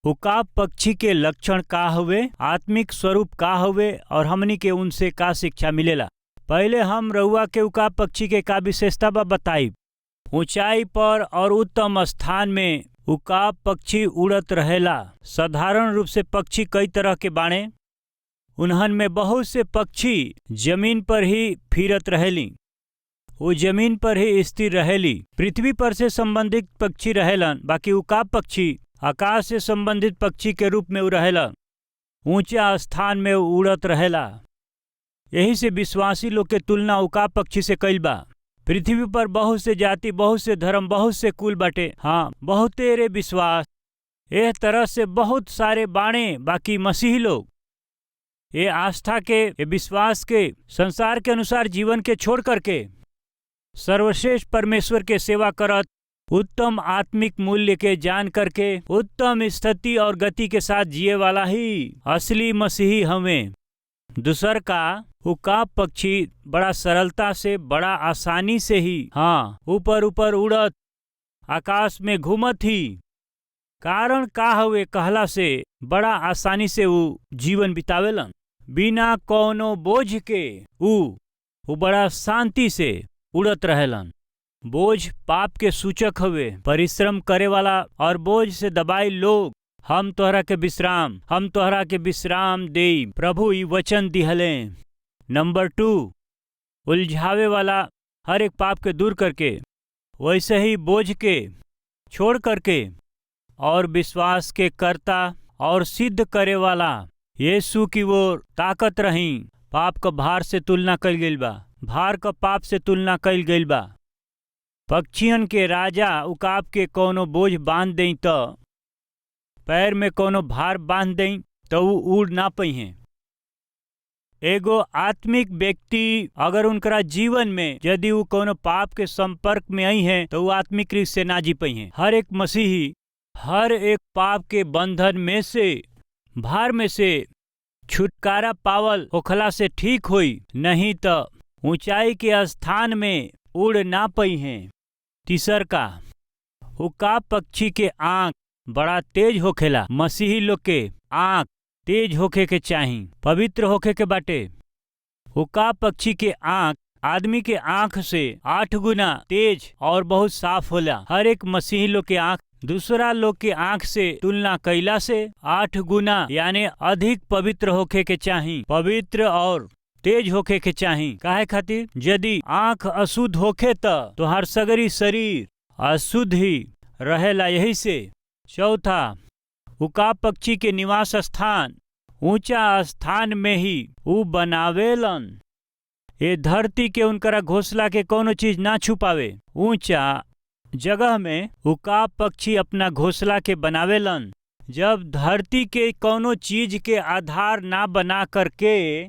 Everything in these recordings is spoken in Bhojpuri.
उकाब पक्षी के लक्षण का हवे, आत्मिक स्वरूप का हवे और हमनी के उनसे का शिक्षा मिलेला। पहले हम रउआ के उकाब पक्षी के का विशेषता बा बताई। ऊंचाई पर और उत्तम स्थान में उकाब पक्षी उड़त रहेला। साधारण रूप से पक्षी कई तरह के बाणे। उन्हन में बहुत से पक्षी जमीन पर ही फिरत रहेली, वो जमीन पर ही स्थिर रहेली। पृथ्वी पर से संबंधित पक्षी रहेलन, बाकी उकाब पक्षी आकाश से संबंधित पक्षी के रूप में रहेला। ऊंचा स्थान में उड़त रहेला। यही से विश्वासी लोग के तुलना उकाब पक्षी से कइल बा। पृथ्वी पर बहुत से जाति, बहुत से धर्म, बहुत से कुल बाटे। हाँ, बहुत तेरे विश्वास एह तरह से बहुत सारे बाणे। बाकी मसीही लोग ये आस्था के, ये विश्वास के, संसार के अनुसार जीवन के छोड़ करके सर्वश्रेष्ठ परमेश्वर के सेवा करत, उत्तम आत्मिक मूल्य के जान करके उत्तम स्थिति और गति के साथ जिए वाला ही असली मसीही हमें। दूसर का उकाब पक्षी बड़ा सरलता से, बड़ा आसानी से ही हाँ ऊपर ऊपर उड़त, आकाश में घूमत ही। कारण का हवे कहला से बड़ा आसानी से वो जीवन बितावेलन बिना कोनो बोझ के। वो बड़ा शांति से उड़त रहेलन। बोझ पाप के सूचक हवे। परिश्रम करे वाला और बोझ से दबाई लोग हम तोहरा के विश्राम देई, प्रभु ई वचन दिहले। नंबर 2, उलझावे वाला हर एक पाप के दूर करके, वैसे ही बोझ के छोड़ करके और विश्वास के करता और सिद्ध करे वाला यीशु की वो ताकत रही। पाप का भार से तुलना कइल गइल बा, भार का पाप से तुलना कइल गइल बा। पक्षियन के राजा उकाब के कोनो बोझ बांध दें तो, पैर में कोनो भार बांध दें तो वो उड़ ना पइहें। एगो आत्मिक व्यक्ति अगर उनकरा जीवन में यदि वो कोनो पाप के संपर्क में आई हैं तो वो आत्मिक रूप से ना जी पइहें। हर एक मसीही हर एक पाप के बंधन में से, भार में से छुटकारा पावल होखला से ठीक होई, नहीं तो ऊंचाई के स्थान में उड़ ना पइहें। तीसर का उकाब पक्षी के आँख बड़ा तेज होखेला। मसीही लोग के आँख तेज होखे के चाही, पवित्र होखे के बाटे। उकाब पक्षी के आँख आदमी के आँख से 8 गुना तेज और बहुत साफ होला। हर एक मसीही लोग के आँख दूसरा लोग के आँख से तुलना कैला से 8 गुना यानी अधिक पवित्र होखे के चाही, पवित्र और तेज होखे के चाही। काहे खातिर? यदि आँख अशुद्ध होखे तो हर सगरी शरीर अशुद्ध ही रहेला। यही से चौथा, उकाब पक्षी के निवास स्थान ऊंचा स्थान में ही ऊ बनावेलन। ये धरती के उनकरा घोंसला के कोनो चीज ना छुपावे। ऊंचा जगह में उकाब पक्षी अपना घोंसला के बनावेलन। जब धरती के कोनो चीज के आधार ना बना करके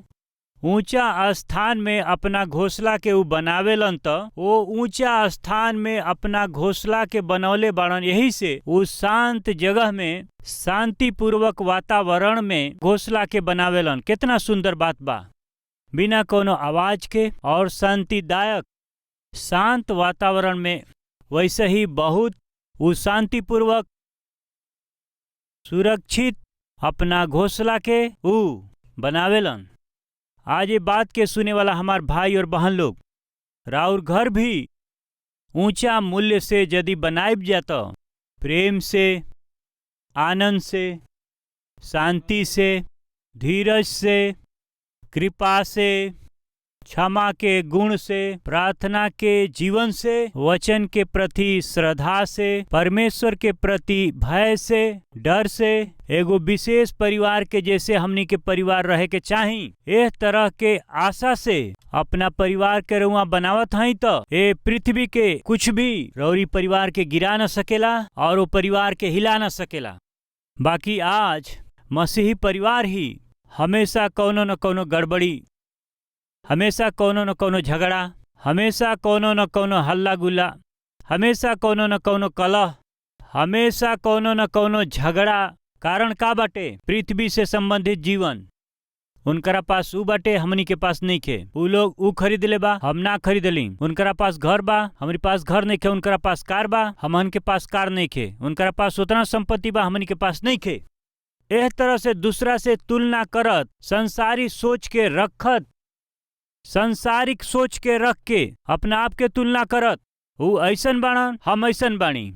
ऊंचा स्थान में अपना घोंसला के ऊ बनावेलन तो वो ऊंचा स्थान में अपना घोंसला के बनौले बाड़न। यही से वो शांत जगह में शांति पूर्वक वातावरण में घोंसला के बनावेलन। कितना सुंदर बात बा, बिना कोनो आवाज के और शांतिदायक शांत वातावरण में। वैसे ही बहुत वो शांति पूर्वक सुरक्षित अपना घोंसला के ऊ बनावेलन। आज ये बात के सुने वाला हमार भाई और बहन लोग, राउर घर भी ऊंचा मूल्य से यदि बनाइब जाता, प्रेम से, आनंद से, शांति से, धीरज से, कृपा से, क्षमा के गुण से, प्रार्थना के जीवन से, वचन के प्रति श्रद्धा से, परमेश्वर के प्रति भय से, डर से, एगो विशेष परिवार के जैसे हमनी के परिवार रहे के चाही। एह तरह के आशा से अपना परिवार के रुआ बनावत हई तो ए पृथ्वी के कुछ भी रौरी परिवार के गिरा न सकेला और वो परिवार के हिला न सकेला। बाकी आज मसीही परिवार ही हमेशा कोनो न कोनो गड़बड़ी, हमेशा कोनो न कोनो झगड़ा, हमेशा कोनो न कोनो हल्ला गुल्ला, हमेशा कोनो न कोनो कलह, हमेशा कोनो न कोनो झगड़ा। कारण का बाटे? पृथ्वी से संबंधित जीवन, उनकरा पास ऊ बाटे, हमनी के पास नहीं खे। ऊ लोग ऊ खरीद ले बा, हम ना खरीदली। उनकरा पास घर बा, हमारे पास घर नहीं खे। उनकरा पास कार बा, हमन के पास कार नहीं खे। उनकरा पास उतना संपत्ति बा, हमनी के पास नहीं खे। एह तरह से दूसरा से तुलना करत, संसारिक सोच के रखत, संसारिक सोच के रख के अपना आप के तुलना करत। ऊ ऐसन बाड़न, हम ऐसन बाणी।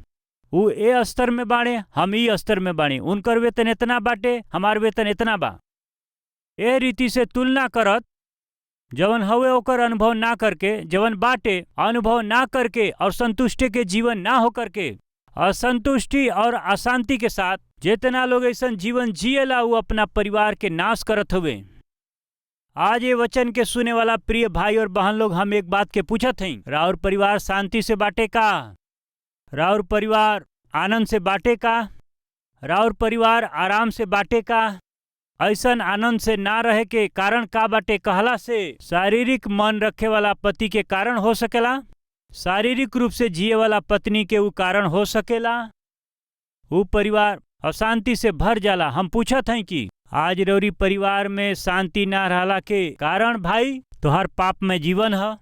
ऊ ए स्तर में बाड़े, हम ई स्तर में बाणी। उनकर वेतन इतना बाटे, हमार वेतन इतना बा। ए रीति से तुलना करत, जवन हवे ओकर अनुभव ना करके, जवन बाटे अनुभव ना करके और संतुष्टि के जीवन ना हो करके असंतुष्टि और अशांति के साथ जितना लोग ऐसन जीवन जिएला वो अपना परिवार के नाश करत हुए। आज ये वचन के सुने वाला प्रिय भाई और बहन लोग, हम एक बात के पूछत हई, राउर परिवार शांति से बाटे का? राउर परिवार आनंद से बाटे का? राउर परिवार आराम से बाटे का? ऐसन आनंद से ना रहे के कारण का बाटे कहला से शारीरिक मन रखे वाला पति के कारण हो सकेला, शारीरिक रूप से जिए वाला पत्नी के ऊ कारण हो सकेला। ऊ परिवार अशांति से भर जाला। हम पूछत हई कि आज रौरी परिवार में शांति ना रहला के कारण भाई तोहर पाप में जीवन है,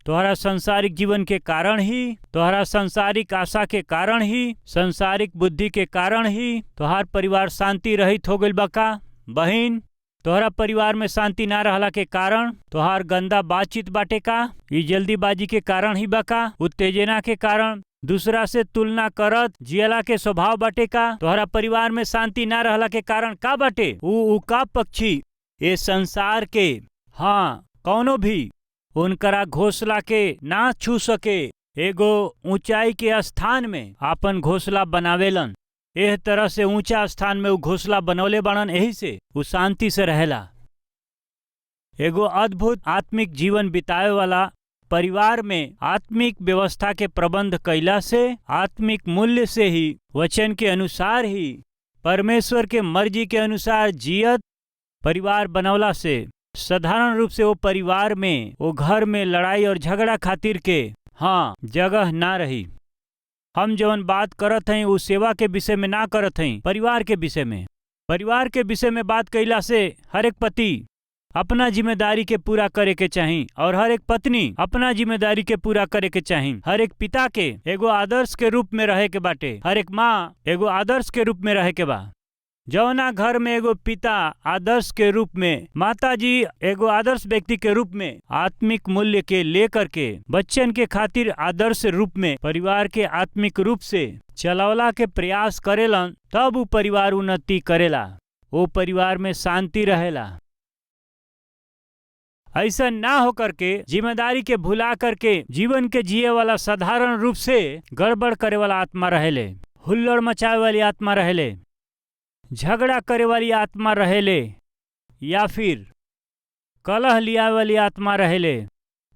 तोहरा संसारिक जीवन के कारण ही, तोहरा संसारिक आशा के कारण ही, संसारिक बुद्धि के कारण ही तोहर परिवार शांति रहित हो गइल बा का? बहिन, तोहरा परिवार में शांति ना रहला के कारण तोहार गंदा बातचीत बाटे का? ई जल्दीबाजी के कारण ही बा का? उत्तेजना के कारण, दूसरा से तुलना करत जियला के स्वभाव बाटे का? तोहरा परिवार में शांति ना रहला के कारण का बाटे? ऊ का पक्षी ये संसार के, हाँ, कौनो भी उनकरा घोंसला के ना छू सके, एगो ऊंचाई के स्थान में आपन घोंसला बनावेलन। एह तरह से ऊंचा स्थान में ऊ घोंसला बनौले बाड़न, यही से ऊ शांति से रहेला। एगो अद्भुत आत्मिक जीवन बितावे वाला परिवार में आत्मिक व्यवस्था के प्रबंध कैला से, आत्मिक मूल्य से ही, वचन के अनुसार ही, परमेश्वर के मर्जी के अनुसार जियत परिवार बनौला से साधारण रूप से वो परिवार में, वो घर में लड़ाई और झगड़ा खातिर के, हाँ, जगह ना रही। हम जवन बात करत हई उस सेवा के विषय में ना करत हई, परिवार के विषय में। परिवार के विषय में बात कैला से हर एक पति अपना जिम्मेदारी के पूरा करे के चाही और हर एक पत्नी अपना जिम्मेदारी के पूरा करे के चाही। हर एक पिता के एगो आदर्श के रूप में रहे के बाटे, हर एक माँ एगो आदर्श के रूप में रहे के बा। जौना घर में एगो पिता आदर्श के रूप में, माता जी एगो आदर्श व्यक्ति के रूप में आत्मिक मूल्य के लेकर के बच्चन के खातिर आदर्श रूप में परिवार के आत्मिक रूप से चलावला के प्रयास करेलन, तब वो परिवार उन्नति करेला, वो परिवार में शांति रहेला। ऐसा ना हो करके जिम्मेदारी के भुला करके जीवन के जिए वाला साधारण रूप से गड़बड़ करे वाला आत्मा रहेले, हुल्लड़ मचावे वाली आत्मा रहेले, झगड़ा करे वाली आत्मा रहेले, या फिर कलह लिया वाली आत्मा रहेले।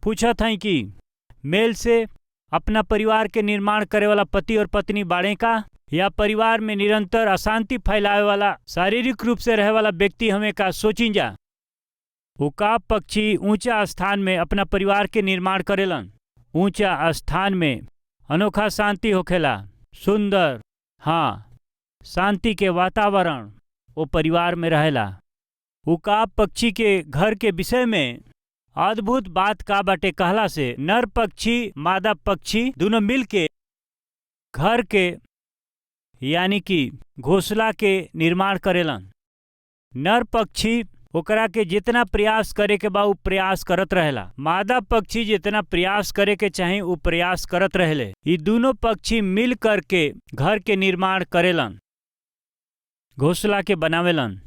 पूछत हई कि मेल से अपना परिवार के निर्माण करे वाला पति और पत्नी बाड़े का, या परिवार में निरंतर अशांति फैलावे वाला शारीरिक रूप से रहे वाला व्यक्ति हमें का? सोचिन जा। उकाब पक्षी ऊंचा स्थान में अपना परिवार के निर्माण करेलन। ऊंचा स्थान में अनोखा शांति होखेला, सुंदर, हाँ, शांति के वातावरण वो परिवार में रहेला। उकाब पक्षी के घर के विषय में अद्भुत बात का बाटे कहला से नर पक्षी मादा पक्षी दोनों मिलके घर के यानी कि घोंसला के निर्माण करेलन। नर पक्षी ओकरा के जितना प्रयास करे के बा उ प्रयास करत रहेला, मादा पक्षी जितना प्रयास करे के चाही उ प्रयास करत रहेले। ये दोनों पक्षी मिल करके घर के निर्माण करेलन, घोंसला के बनावेलन।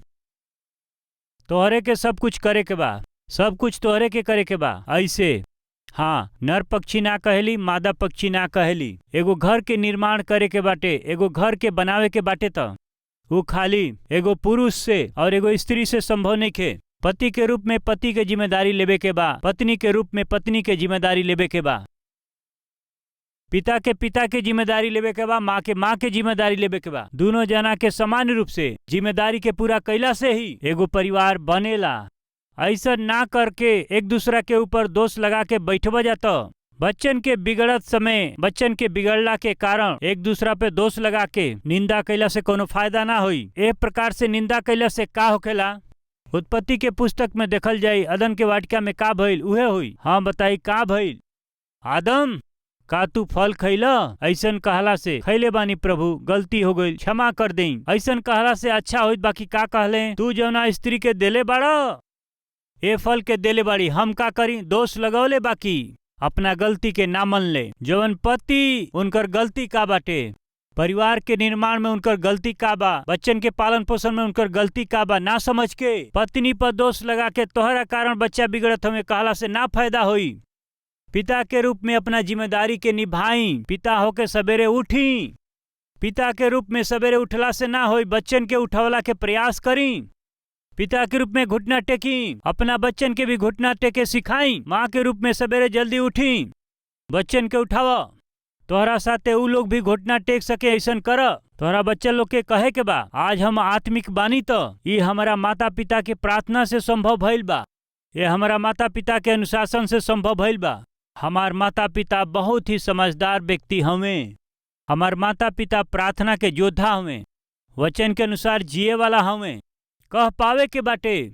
तोहरे के सब कुछ करे के बा, सब कुछ तोहरे के करे के बा। ऐसे हाँ, नर पक्षी ना कहली, मादा पक्षी ना कहली। एगो घर के निर्माण करे के बाटे, एगो घर के बनावे के बाटे त वो खाली एगो पुरुष से और एगो स्त्री से संभव नहीं खे। पति के रूप में पति के जिम्मेदारी लेबे के बा, पत्नी के रूप में पत्नी के जिम्मेदारी लेबे के बा, पिता के जिम्मेदारी लेबे के बा, माँ के जिम्मेदारी लेबे के बा। दोनों जना के समान रूप से जिम्मेदारी के पूरा कैला से ही एगो परिवार बनेला। ऐसा ना करके एक दूसरा के ऊपर दोष लगा के बैठवा जाता। बच्चन के बिगड़त समय, बच्चन के बिगड़ला के कारण एक दूसरा पे दोष लगा के निंदा कैला से कोनो फायदा ना होई। एक प्रकार से निंदा कैला से का होखेला, उत्पत्ति के पुस्तक में देखल जाई अदन के वाटिका में का भइल उहे हुई। हाँ बताई का भइल? आदम का तू फल खैला? ऐसन कहला से खैले बानी प्रभु, गलती हो गई, क्षमा कर दें। ऐसन कहला से अच्छा होइत, बाकी का कहले? तू जौना स्त्री के देले बाड़ा ए फल के देले बाड़ी, हम का करी? दोष लगौले, बाकी अपना गलती के ना मन ले। जवन पति उनकर गलती का बाटे, परिवार के निर्माण में उनकर गलती का बा, बच्चन के पालन पोषण में उनकर गलती का बा, ना समझ के पत्नी पर दोष लगा के तोहरा कारण बच्चा बिगड़त हमें कहला से ना फायदा होई। पिता के रूप में अपना जिम्मेदारी के निभाई, पिता होके सवेरे उठी। पिता के रूप में सवेरे उठला से ना होई, बच्चन के उठवला के प्रयास करी। पिता के रूप में घुटना टेकी, अपना बच्चन के भी घुटना टेके सिखाई। माँ के रूप में सवेरे जल्दी उठी, बच्चन के उठावा। तोहरा साथे उ लोग भी घुटना टेक सके ऐसन कर। तोहरा बच्चा लोग के कहे के बा आज हम आत्मिक बानी, तो ये हमारा माता पिता के प्रार्थना से संभव भइल बा, ये हमारा माता पिता के अनुशासन से संभव भइल बा। हमार माता पिता बहुत ही समझदार व्यक्ति हमें। हमार माता पिता प्रार्थना के योद्धा हमें, वचन के अनुसार जिए वाला हमें। कह पावे के बाटे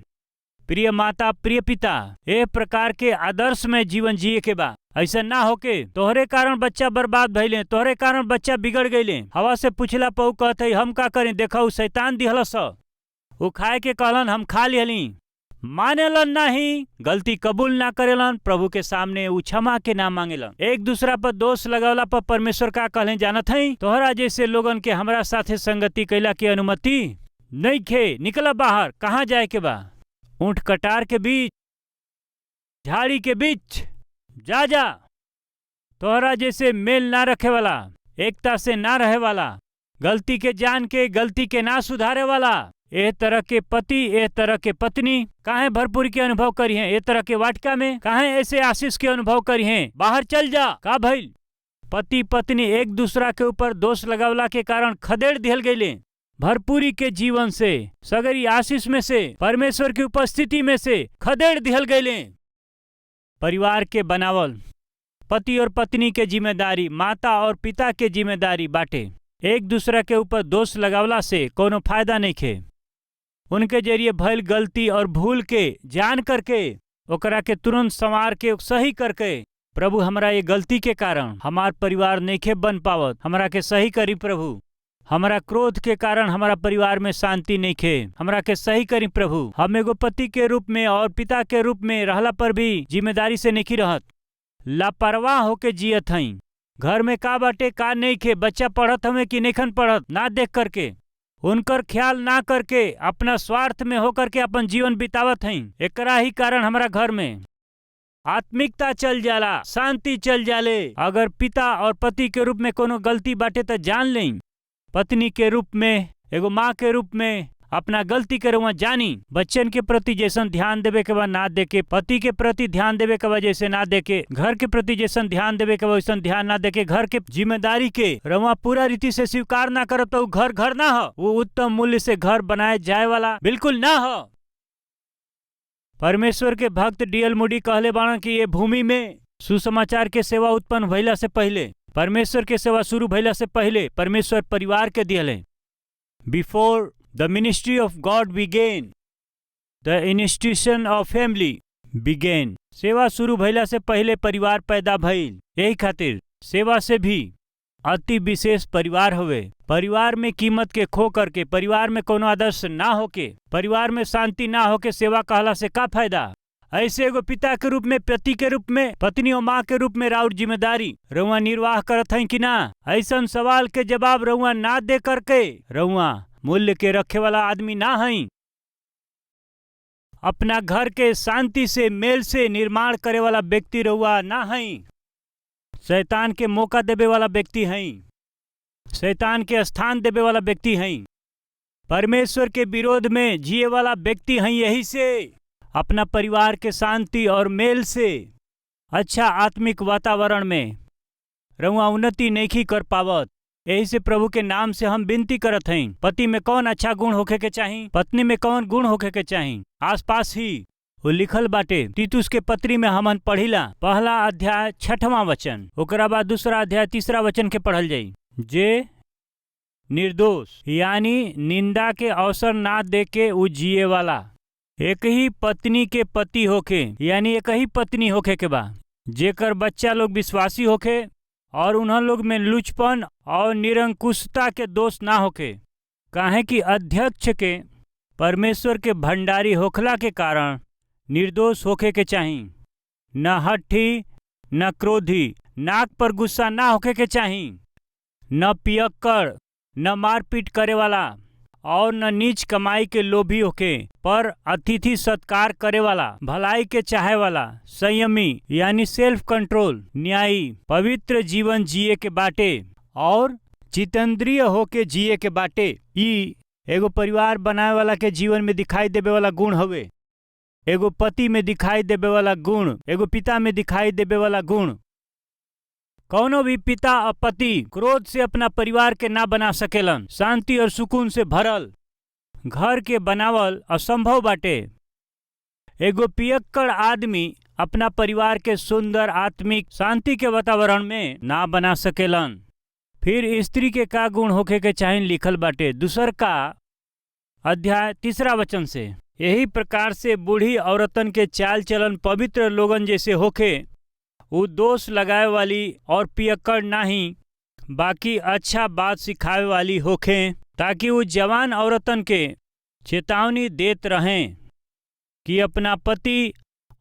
प्रिय माता प्रिय पिता, ए प्रकार के आदर्श में जीवन जिए के बा। ऐसा ना होके तोहरे कारण बच्चा बर्बाद भइले, तोहरे कारण बच्चा बिगड़ गईले। हवा से पूछला पऊ कहते हम का करें? देखा शैतान दिहलस, वो खाए के कहलन, हम खा लिहली। मानेलन नहीं, गलती कबूल ना करेलन, प्रभु के सामने उ क्षमा के ना मांगेलन। एक दूसरा पर दोष लगावला पर परमेश्वर का कहले जानत हई? तोहरा जैसे लोगन के हमरा साथे संगति कैला की अनुमति नहीं खे। निकला बाहर, कहाँ जाए के बा? ऊंट कटार के बीच, झाड़ी के बीच जा जा। तोहरा जैसे मेल ना रखे वाला, एकता से ना रहे वाला, गलती के जान के गलती के ना सुधारे वाला, ए तरह के पति ए तरह के पत्नी काहे भरपूरी के अनुभव करी हैं? ए तरह के वाटिका में काहे ऐसे आशीष के अनुभव करी हैं? बाहर चल जा। का भइल? पति पत्नी एक दूसरा के ऊपर दोष लगावला के कारण खदेड़ दिहल गईले। भरपूरी के जीवन से, सगरी आशीष में से, परमेश्वर की उपस्थिति में से खदेड़ दिहल गईले। परिवार के बनावल पति और पत्नी के जिम्मेदारी, माता और पिता के जिम्मेदारी बाटे। एक दूसरा के ऊपर दोष लगावला से कोनो फायदा नहीं खे। उनके जरिए भइल गलती और भूल के जान करके ओकरा के तुरंत संवार के सही करके, प्रभु हमरा ये गलती के कारण हमार परिवार नइखे बन पावत, हमरा के सही करी प्रभु। हमारा क्रोध के कारण हमारा परिवार में शांति नहीं खे, हमरा के सही करी प्रभु। हम एगो पति के रूप में और पिता के रूप में रहला पर भी जिम्मेदारी से नहीं रहत, लापरवाह होके जियत हई। घर में का बाटे का नहीं खे, बच्चा पढ़त हमें कि नइखन पढ़त, ना देख करके, उनकर ख्याल ना करके, अपना स्वार्थ में होकर के अपन जीवन बितावत हई। एकरा ही कारण हमारा घर में आत्मिकता चल जाला, शांति चल जाले। अगर पिता और पति के रूप में कोनो गलती बाटे तो जान लें, पत्नी के रूप में, एगो माँ के रूप में अपना गलती के रुआ जानी। बच्चन के प्रति जैसन ध्यान देवे के बाद ना देके, पति के प्रति ध्यान देवे के बाद जैसे ना देके, घर के प्रति जैसन ध्यान देवे के बाद वैसन ध्यान ना देके, घर के जिम्मेदारी के रुआ पूरा रीति से स्वीकार ना करब तो घर घर ना हो, वो उत्तम मूल्य से घर बनाए जाए वाला बिल्कुल ना हो। परमेश्वर के भक्त डी.एल. मूडी कहले बाणन कि ये भूमि में सुसमाचार के सेवा उत्पन्न भइला से पहले, परमेश्वर के सेवा शुरू भइला से पहले परमेश्वर परिवार के दिहले। Before the ministry of God begin, the institution of family begin. सेवा शुरू भइला से पहले परिवार पैदा भइल। यही खातिर सेवा से भी अति विशेष परिवार हुए। परिवार में कीमत के खो करके, परिवार में कोनो आदर्श ना होके, परिवार में शांति ना होके सेवा कहला से का फायदा? ऐसे एगो पिता के रूप में, पति के रूप में, पत्नी और माँ के रूप में राउर जिम्मेदारी रउआ निर्वाह करत हैं कि ना? ऐसा सवाल के जवाब रउआ ना दे करके रउआ मूल्य के रखे वाला आदमी ना हैं। अपना घर के शांति से, मेल से निर्माण करे वाला व्यक्ति रउआ ना हैं। शैतान के मौका देवे वाला व्यक्ति हैं, शैतान के स्थान देवे वाला व्यक्ति हैं, परमेश्वर के विरोध में जिए वाला व्यक्ति हैं। यही से अपना परिवार के शांति और मेल से, अच्छा आत्मिक वातावरण में रउआ उन्नति नहीं कर पावत। यही से प्रभु के नाम से हम विनती करत हैं, पति में कौन अच्छा गुण होखे के चाही, पत्नी में कौन गुण होखे के चाही, आसपास ही वो लिखल बाटे। तीतुस के पत्री में हमन पढ़िला, पहला अध्याय 6वां वचन, ओकरा बाद दूसरा अध्याय 3रा वचन के पढ़ल जाई। जे निर्दोष यानी निंदा के अवसर ना दे के उ जिए वाला, एक ही पत्नी के पति होके यानी एक ही पत्नी होके के बा, जेकर बच्चा लोग विश्वासी होके और उन्हन लोग में लुचपन और निरंकुशता के दोष ना होके। काहे कि अध्यक्ष के परमेश्वर के भंडारी होखला के कारण निर्दोष होके के चाही, न हठी न क्रोधी, नाक पर गुस्सा ना होके के चाही, न पियक्कड़, न मारपीट करे वाला और न नीच कमाई के लोभी होके, पर अतिथि सत्कार करे वाला, भलाई के चाहे वाला, संयमी यानी सेल्फ कंट्रोल, न्यायी, पवित्र जीवन जिए के बाटे और जितेंद्रिय होके जिए के बाटे। ई एगो परिवार बनाए वाला के जीवन में दिखाई देवे वाला गुण हवे। एगो पति में दिखाई देवे वाला गुण, एगो पिता में दिखाई देवे वाला गुण। कौनो भी पिता और पति क्रोध से अपना परिवार के ना बना सकेलन। शांति और सुकून से भरल घर के बनावल असंभव बाटे। एगो पियक्कड़ आदमी अपना परिवार के सुंदर आत्मिक शांति के वातावरण में ना बना सकेलन। फिर स्त्री के का गुण होके के चाहे लिखल बाटे दूसर का अध्याय 3 वचन से। यही प्रकार से बूढ़ी औरतन के चाल चलन पवित्र लोगन जैसे होके, वो दोष लगाए वाली और पियक्कड़ नहीं, बाकी अच्छा बात सिखावे वाली होखे, ताकि वो जवान औरतन के चेतावनी देत रहें कि अपना पति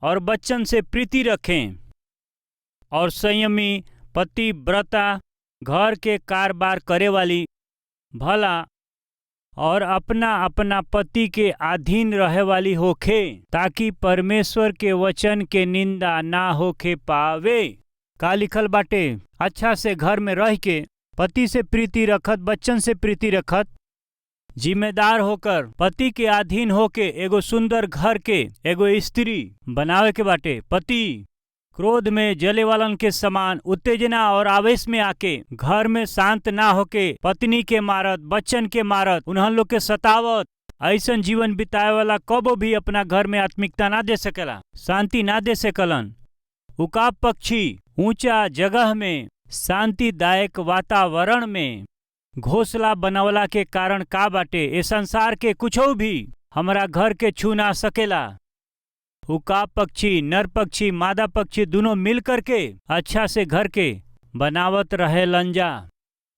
और बच्चन से प्रीति रखें और संयमी, पतिव्रता, घर के कारोबार करे वाली, भला और अपना अपना पति के अधीन रहे वाली होखे, ताकि परमेश्वर के वचन के निंदा ना होके पावे। का लिखल बाटे? अच्छा से घर में रह के पति से प्रीति रखत, बच्चन से प्रीति रखत, जिम्मेदार होकर पति के अधीन होके एगो सुंदर घर के एगो स्त्री बनावे के बाटे। पति क्रोध में जले वालन के समान उत्तेजना और आवेश में आके घर में शांत ना होके पत्नी के मारत, बच्चन के मारत, उन्हन लोग के सतावत, ऐसन जीवन बिताए वाला कबो भी अपना घर में आत्मिकता ना दे सकेला, शांति ना दे सकेलन। उकाब पक्षी ऊंचा जगह में शांतिदायक वातावरण में घोंसला बनवला के कारण का बाटे, ए संसार के कुछो भी हमारा घर के छू ना सकेला। उकाब पक्षी, नर पक्षी, मादा पक्षी दोनों मिल करके अच्छा से घर के बनावत रहे लंजा।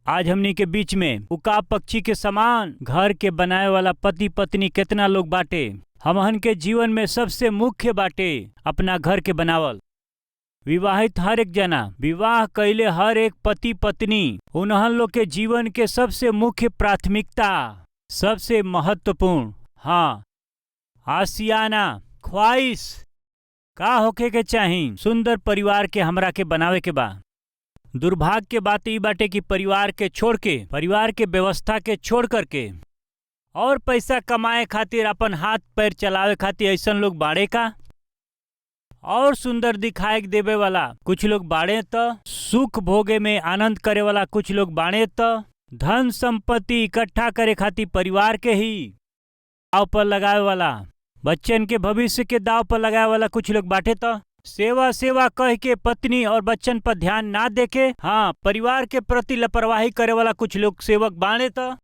आज हमनी के बीच में उकाब पक्षी के समान घर के बनाए वाला पति पत्नी कितना लोग बाटे। हमहन के जीवन में सबसे मुख्य बाटे अपना घर के बनावल। विवाहित हर एक जना, विवाह कैले हर एक पति पत्नी, उन्हन लोग के जीवन के सबसे मुख्य प्राथमिकता, सबसे महत्वपूर्ण, हाँ, आसियाना ख्वाहिश का होके के चाही, सुंदर परिवार के हमरा के बनावे के बा। दुर्भाग्य के बात ई बाटे कि परिवार के छोड़ के, परिवार के व्यवस्था के छोड़ करके और पैसा कमाए खातिर, अपन हाथ पैर चलावे खातिर ऐसन लोग बाड़े का, और सुंदर दिखाई देवे वाला कुछ लोग बाड़े त, सुख भोगे में आनंद करे वाला कुछ लोग बाड़े त, धन संपत्ति इकट्ठा करे खातिर परिवार के ही दाव पर लगावे वाला, बच्चन के भविष्य के दाव पर लगावे वाला कुछ लोग बाटे त, सेवा सेवा कह के पत्नी और बच्चन पर ध्यान ना देके, हाँ, परिवार के प्रति लापरवाही करे वाला कुछ लोग सेवक बाड़े त।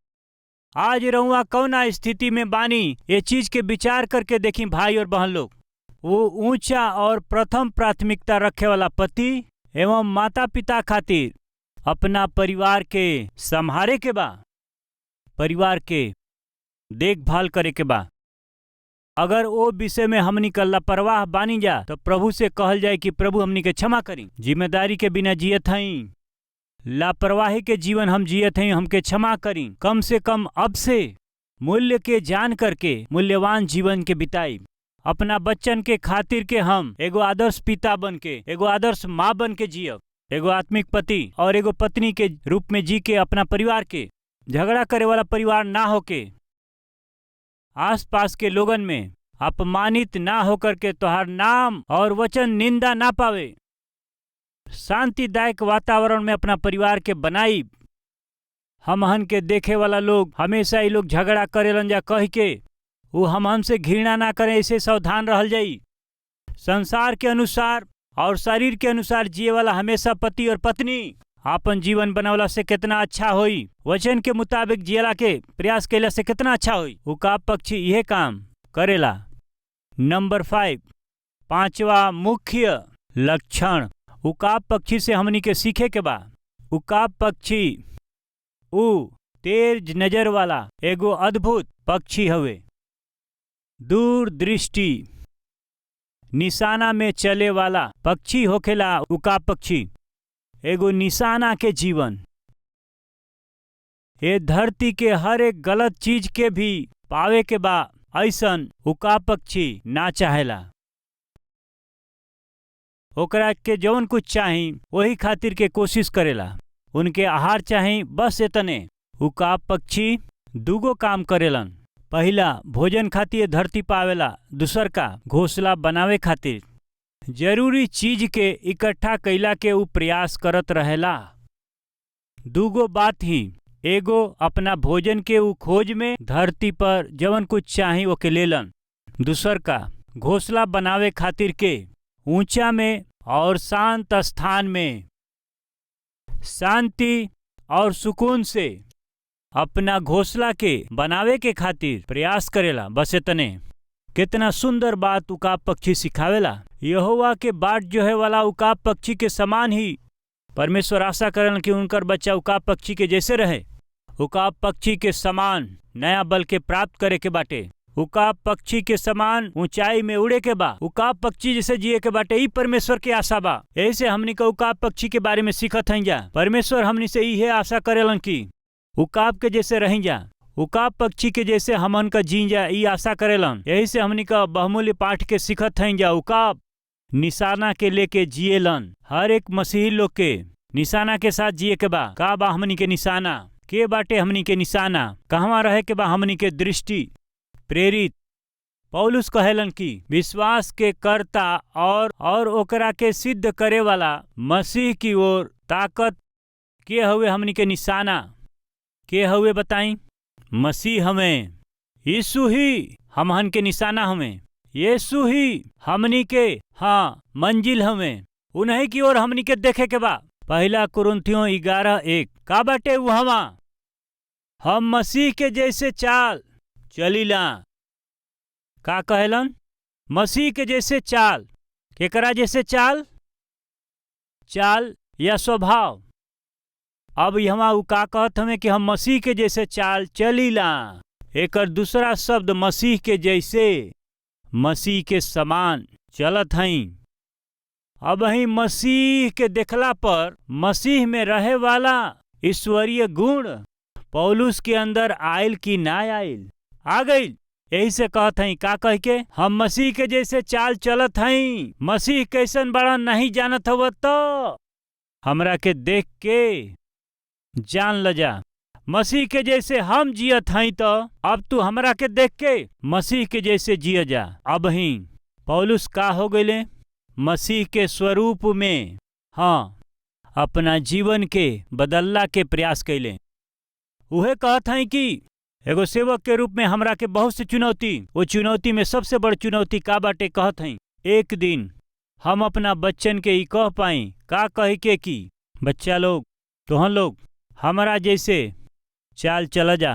आज रहुआ कौना स्थिति में बानी, ये चीज के विचार करके देखी भाई और बहन लोग। वो ऊंचा और प्रथम प्राथमिकता रखे वाला पति एवं माता पिता खातिर अपना परिवार के संभारे के बा, परिवार के देखभाल करे के बा। अगर वो विषय में हमनी का लापरवाह बानी जा तो प्रभु से कहल जाए कि प्रभु हमनी के क्षमा करी, जिम्मेदारी के बिना जियत हई, लापरवाही के जीवन हम जियत हई, हमके क्षमा करी। कम से कम अब से मूल्य के जान करके मूल्यवान जीवन के बिताई। अपना बच्चन के खातिर के हम एगो आदर्श पिता बन के, एगो आदर्श माँ बन के जियब, एगो आत्मिक पति और एगो पत्नी के रूप में जी के अपना परिवार के झगड़ा करे वाला परिवार ना होके, आसपास के लोगन में अपमानित ना होकर के तोहार नाम और वचन निंदा ना पावे, शांतिदायक वातावरण में अपना परिवार के बनाई। हमहन के देखे वाला लोग हमेशा ये लोग झगड़ा करेलन जा कह के वो हमहन से घृणा ना करें, ऐसे सावधान रहल जाई। संसार के अनुसार और शरीर के अनुसार जिए वाला हमेशा पति और पत्नी आपन जीवन बनवला से कितना अच्छा होई, वचन के मुताबिक जियला के प्रयास कैला से कितना अच्छा होई। उकाब पक्षी यह काम करेला। नंबर 5, पांचवा मुख्य लक्षण उकाब पक्षी से हमनी के सीखे के बा। उकाब पक्षी उ तेज नजर वाला एगो अद्भुत पक्षी हवे। दूरदृष्टि निशाना में चले वाला पक्षी होखेला उकाब पक्षी। एगो निशाना के जीवन ये धरती के हर एक गलत चीज के भी पावे के बा ऐसन उकाब पक्षी ना चाहेला। ओकरा के जौन कुछ चाही वही खातिर के कोशिश करेला। उनके आहार चाही बस इतने। उकाब पक्षी दूगो काम करेलन। पहिला भोजन खातिर धरती पावेला, दूसर का घोंसला बनावे खातिर जरूरी चीज के इकट्ठा कैला के उ प्रयास करत रहेला। दूगो बात ही, एगो अपना भोजन के उ खोज में धरती पर जवन कुछ चाही ओके लेलन, दूसर का घोंसला बनावे खातिर के ऊंचा में और शांत स्थान में शांति और सुकून से अपना घोंसला के बनावे के खातिर प्रयास करेला। बस इतने। कितना सुंदर बात उकाब पक्षी सिखावेला। यहोवा के बाट जोहे वाला उकाब पक्षी के समान ही परमेश्वर आशा करन कि उनकर बच्चा उकाब पक्षी के जैसे रहे। उकाब पक्षी के समान नया बल के प्राप्त करे के बाटे। उकाब पक्षी के समान ऊंचाई में उड़े के बा। उकाब पक्षी जैसे जिए के बाटे, ई परमेश्वर के आशा बा। यही से हमनी का उकाब पक्षी के बारे में सीखत हई जा। परमेश्वर हमनी से इहे आशा करेलन कि उकाब के जैसे रही जा, उकाब पक्षी के जैसे हमन का जी जा, ई आशा करेलन। यही से हमनी का बहुमूल्य पाठ के सीखत हई जा। उकाब निशाना के लेके जिएलन। हर एक मसीही लोग के निशाना के साथ जिए के बा। का बा हमनी के निशाना? के बाटे हमनी के निशाना? कहवा रहे के बा हमनी के दृष्टि? प्रेरित पौलुस कहेलन कि विश्वास के कर्ता और ओकरा के सिद्ध करे वाला मसीह की ओर ताकत के हुए हमनी के निशाना के हुए बताई? मसीह हमें, यीशु ही हमहन के निशाना हमें, यीशु ही हमनी के मंजिल हमें। उन्हीं की ओर हमनी के देखे के बा। पहला कुरिन्थियों 11:1 का बाटे उ हम मसीह के जैसे चाल चलीला। का कहलन? मसीह के जैसे चाल। केकरा जैसे चाल? चाल या स्वभाव। अब यहाँ उ का कहत हमें कि हम मसीह के जैसे चाल चलीला। एकर दूसरा शब्द मसीह के जैसे, मसीह के समान चलत हई। अब ही मसीह के देखला पर मसीह में रहे वाला ईश्वरीय गुण पौलुस के अंदर आयल कि ना आयल? आ गईल। यही से कहत हई, का कह के हम मसीह के जैसे चाल चलत हई। मसीह कैसन बड़ा नहीं जानत हव तो हमरा के देख के जान ल जा। मसीह के जैसे हम जियत हई तो अब तू हमरा के देख के मसीह के जैसे जिय जा। अब ही पौलुस का हो गए? मसीह के स्वरूप में अपना जीवन के बदलला के प्रयास कैले। उहे कहत हई कि एगो सेवक के रूप में हमरा के बहुत सी चुनौती, वो चुनौती में सबसे बड़ चुनौती का बाटे? कहत हई एक दिन हम अपना बच्चन के ई कह पाई, का कह के कि बच्चा लोग तोहन लोग हमारा जैसे चाल चल जा।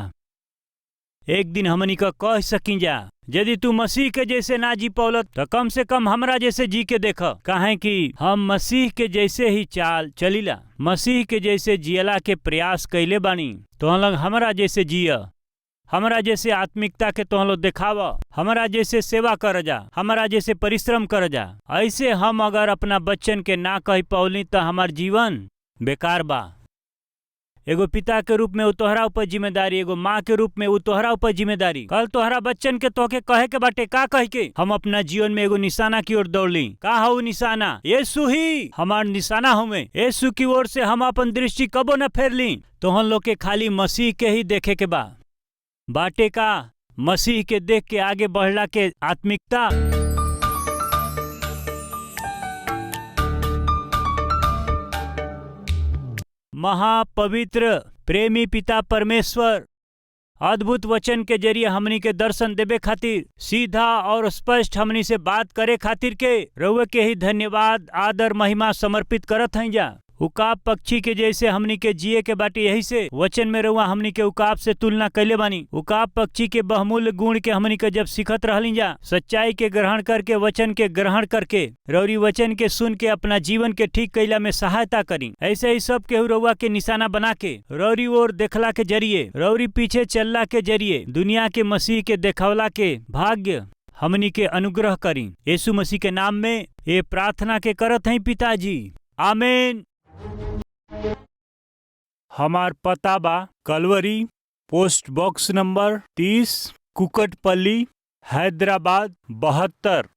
एक दिन हमनी का कह सकी जा, यदि तू मसीह के जैसे ना जी पौलत तो कम से कम हमरा जैसे जी के देख। काहे कि हम मसीह के जैसे ही चाल चलीला, मसीह के जैसे जियला के प्रयास कैले बानी। तो लोग हमरा जैसे जिय, हमरा जैसे आत्मिकता के तो लोग देखाव, हमरा जैसे सेवा कर जा, हमरा जैसे परिश्रम कर जा। ऐसे हम अगर अपना बच्चन के ना कह पौली तो हमार जीवन बेकार बा। एगो पिता के रूप में उ तोहरा ऊपर जिम्मेदारी, एगो माँ के रूप में उ तोहरा ऊपर जिम्मेदारी। कल तोहरा बच्चन के तोहके कहे के बाटे, का कह के हम अपना जीवन में एगो निशाना की ओर दौड़ली। का हो निशाना? यीशु ही हमार निशाना हमें। यीशु की ओर से हम अपन दृष्टि कबो न फेरली। तोहन लोग के खाली मसीह के ही देखे के बा। बाटे का मसीह के देख के आगे बढ़ला के आत्मिकता। महापवित्र प्रेमी पिता परमेश्वर अद्भुत वचन के जरिए हमनी के दर्शन देवे खातिर, सीधा और स्पष्ट हमनी से बात करे खातिर के रउए के ही धन्यवाद, आदर, महिमा समर्पित करत हई जा। उकाब पक्षी के जैसे हमनी के जिए के बाटी, यही से वचन में रहुआ हमनी के उकाब से तुलना कैले बानी। उकाब पक्षी के बहुमूल्य गुण के हमनी के जब सीखत रहली जा, सच्चाई के ग्रहण करके, वचन के ग्रहण करके, रौरी वचन के सुन के अपना जीवन के ठीक कैला में सहायता करी। ऐसे ही सब के रहुआ के निशाना बना के, रौरी ओर देखला के जरिए, रौरी पीछे चलला के जरिए दुनिया के मसीह के देखवला के भाग्य हमनी के अनुग्रह करी। यीशु मसीह के नाम में ये प्रार्थना के करत हैं पिताजी, आमीन। हमार पता बा Calvary, post box number 30, Kukatpally, Hyderabad 72।